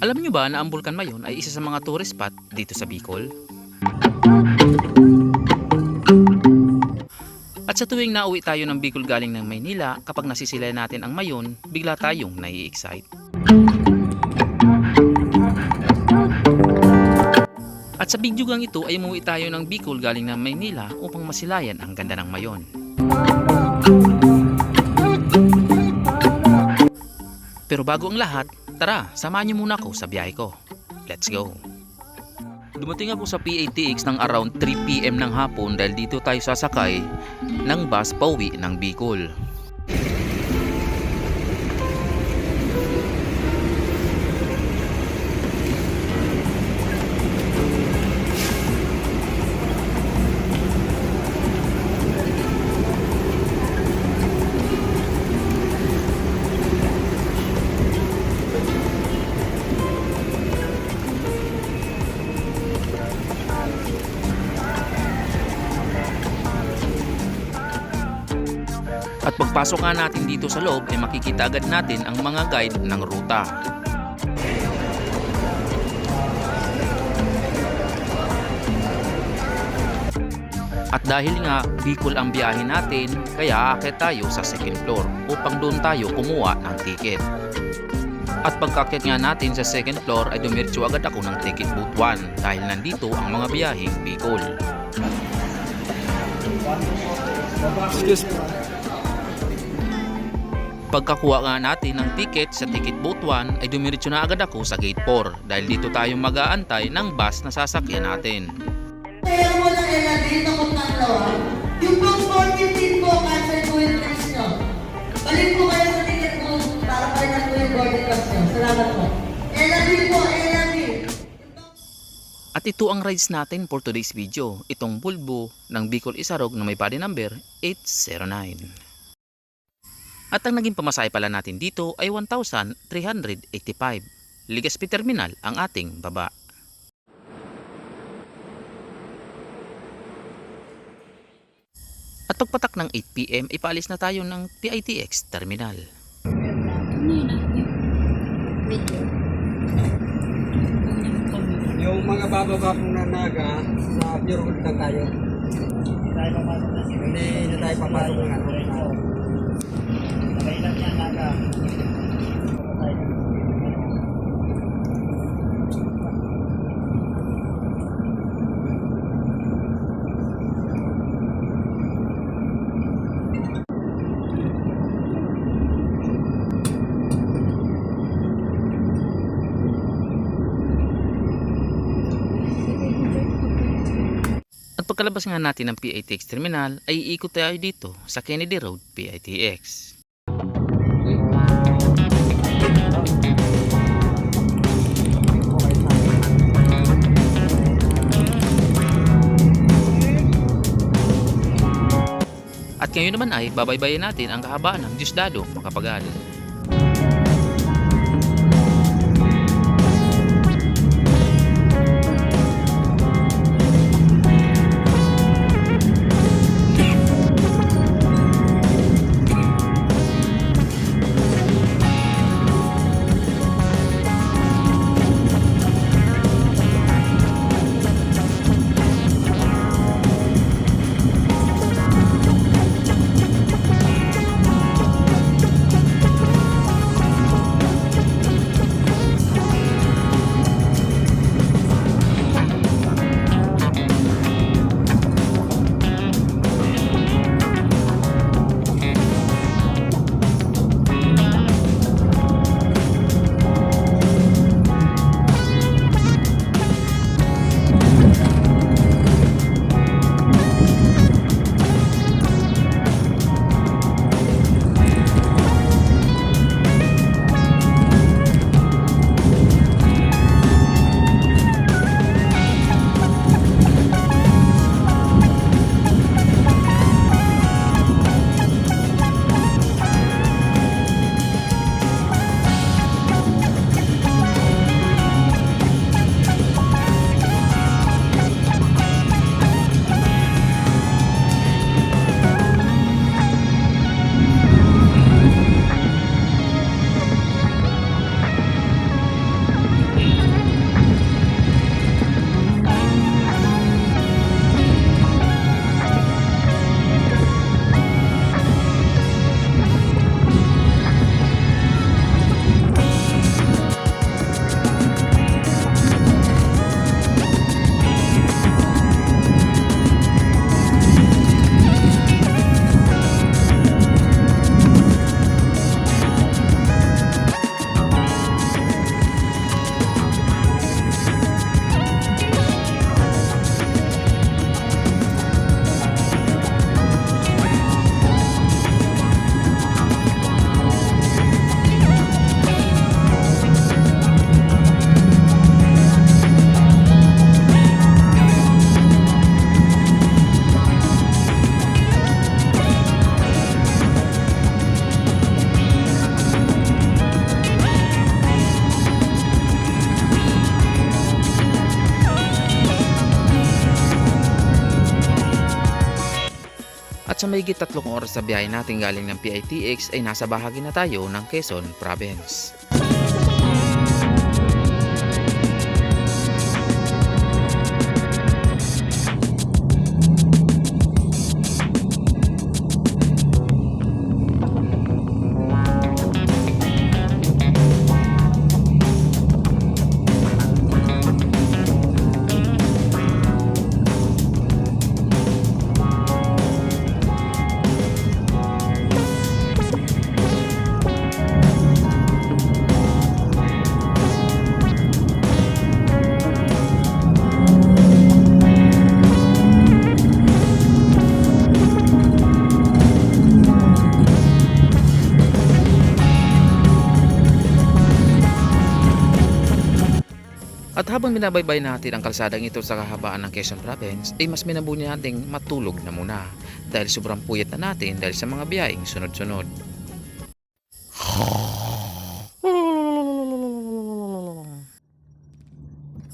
Alam nyo ba na ang Bulkan Mayon ay isa sa mga tourist spot dito sa Bicol? At sa tuwing nauwi tayo ng Bicol galing ng Maynila, kapag nasisilay natin ang Mayon, bigla tayong nai-excite. At sa video gang ito ay umuwi tayo ng Bicol galing ng Maynila upang masilayan ang ganda ng Mayon. Pero bago ang lahat, tara, samahan niyo muna ako sa biyahe ko. Let's go! Dumating ako sa PATX ng around 3 PM ng hapon dahil dito tayo sasakay ng bus pauwi ng Bicol. At pagpasok nga natin dito sa loob ay makikita agad natin ang mga guide ng ruta. At dahil nga Bicol ang biyahe natin, kaya aakyat tayo sa second floor upang doon tayo kumuha ng ticket. At pagkaakyat nga natin sa second floor ay dumiretso agad ako ng ticket booth 1 dahil nandito ang mga biyaheng Bicol. Excuse me. Pagkakuha nga natin ng ticket sa ticket booth 1 ay dumiretso na agad ako sa gate 4 dahil dito tayo mag-aantay ng bus na sasakyan natin. Kaya mo lang dito kung tatlawan. Yung pang 14 po, cancel po yung price nyo. Balik po kayo sa ticket booth para kayo po yung boarding pass nyo. Salamat po. LRB po, LRB. At ito ang rides natin for today's video. Itong Bulbo ng Bicol Isarog na may body number 809. At ang naging pamasahe pala natin dito ay 1,385. Legazpi Terminal ang ating baba. At pagpatak ng 8 PM, ipaalis na tayo ng PITX Terminal. Yung mga bababa pong nanaga, sa pure gold lang tayo. Hindi na tayo papasok ng ano. Kailan yan naga? At pagkalabas nga natin ng PITX Terminal ay iikot tayo dito sa Kennedy Road, PITX. At ngayon naman ay babaybayin natin ang kahabaan ng Diosdado, Macapagal. sa mahigit 3 oras sa biyahe natin galing ng PITX ay nasa bahagi na tayo ng Quezon Province. At habang binabaybay natin ang kalsadang ito sa kahabaan ng Quezon Province, ay mas minabuti nating matulog na muna dahil sobrang puyat na natin dahil sa mga biyaheng sunod-sunod.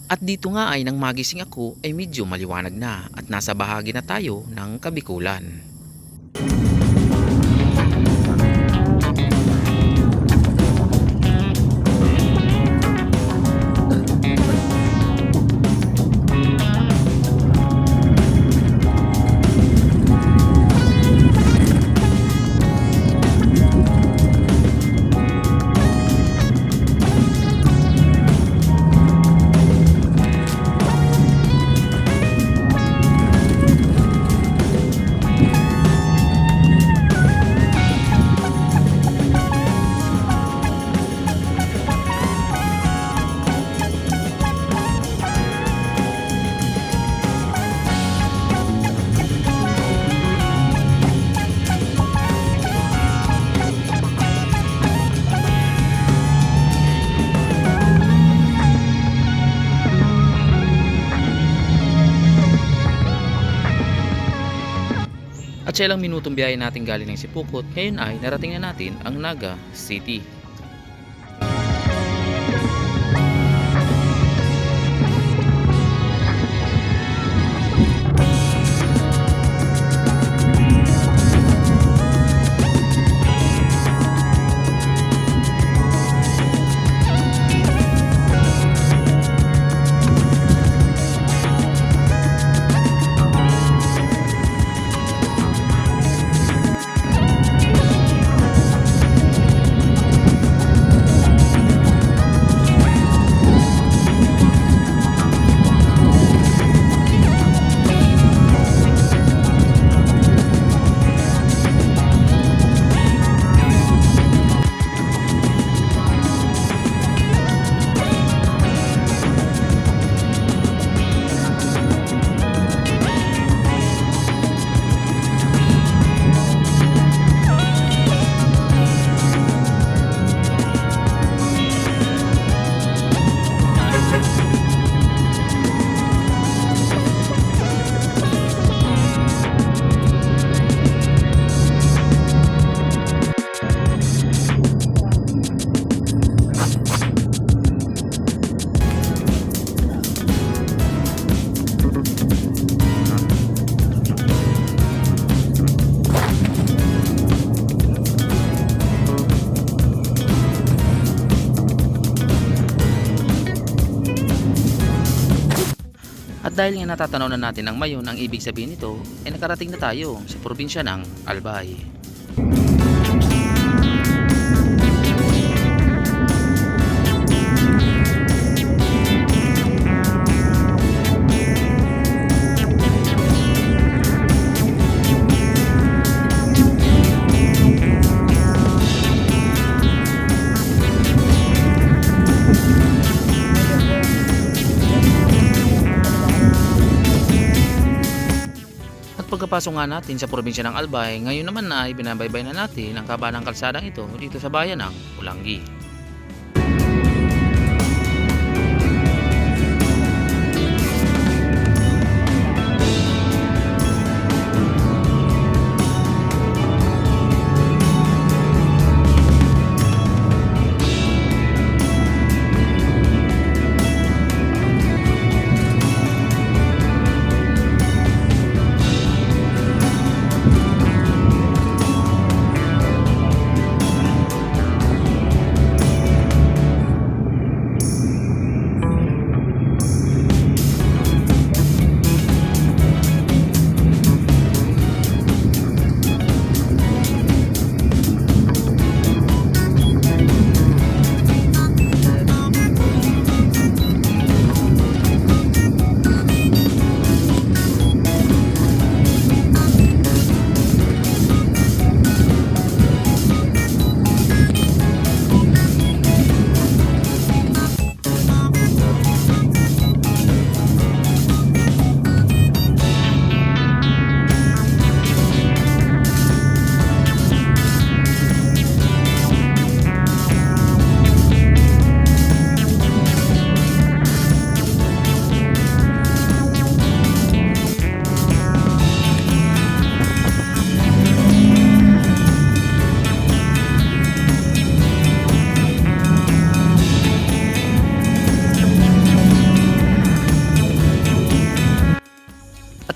At dito nga ay nang magising ako ay medyo maliwanag na at nasa bahagi na tayo ng Kabikulan. At sa ilang minutong biyahe natin galing ng Sipukot, ngayon ay narating na natin ang Naga City. At dahil nga natatanaw na natin ang mayon, ang ibig sabihin nito ay nakarating na tayo sa probinsya ng Albay. Pagkapasok nga natin sa probinsya ng Albay, ngayon naman ay binabaybay na natin ang kaba ng kalsadang ito dito sa bayan ng Pulangi.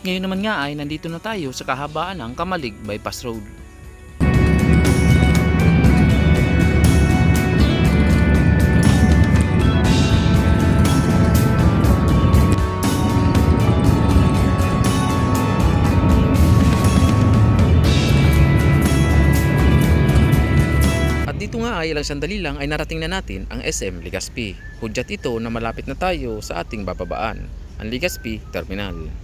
ngayon naman nga ay nandito na tayo sa kahabaan ng Kamalig Bypass Road. At dito nga ay ilang sandali lang ay narating na natin ang SM Legazpi. Hudyat ito na malapit na tayo sa ating bababaan, ang Legazpi Terminal.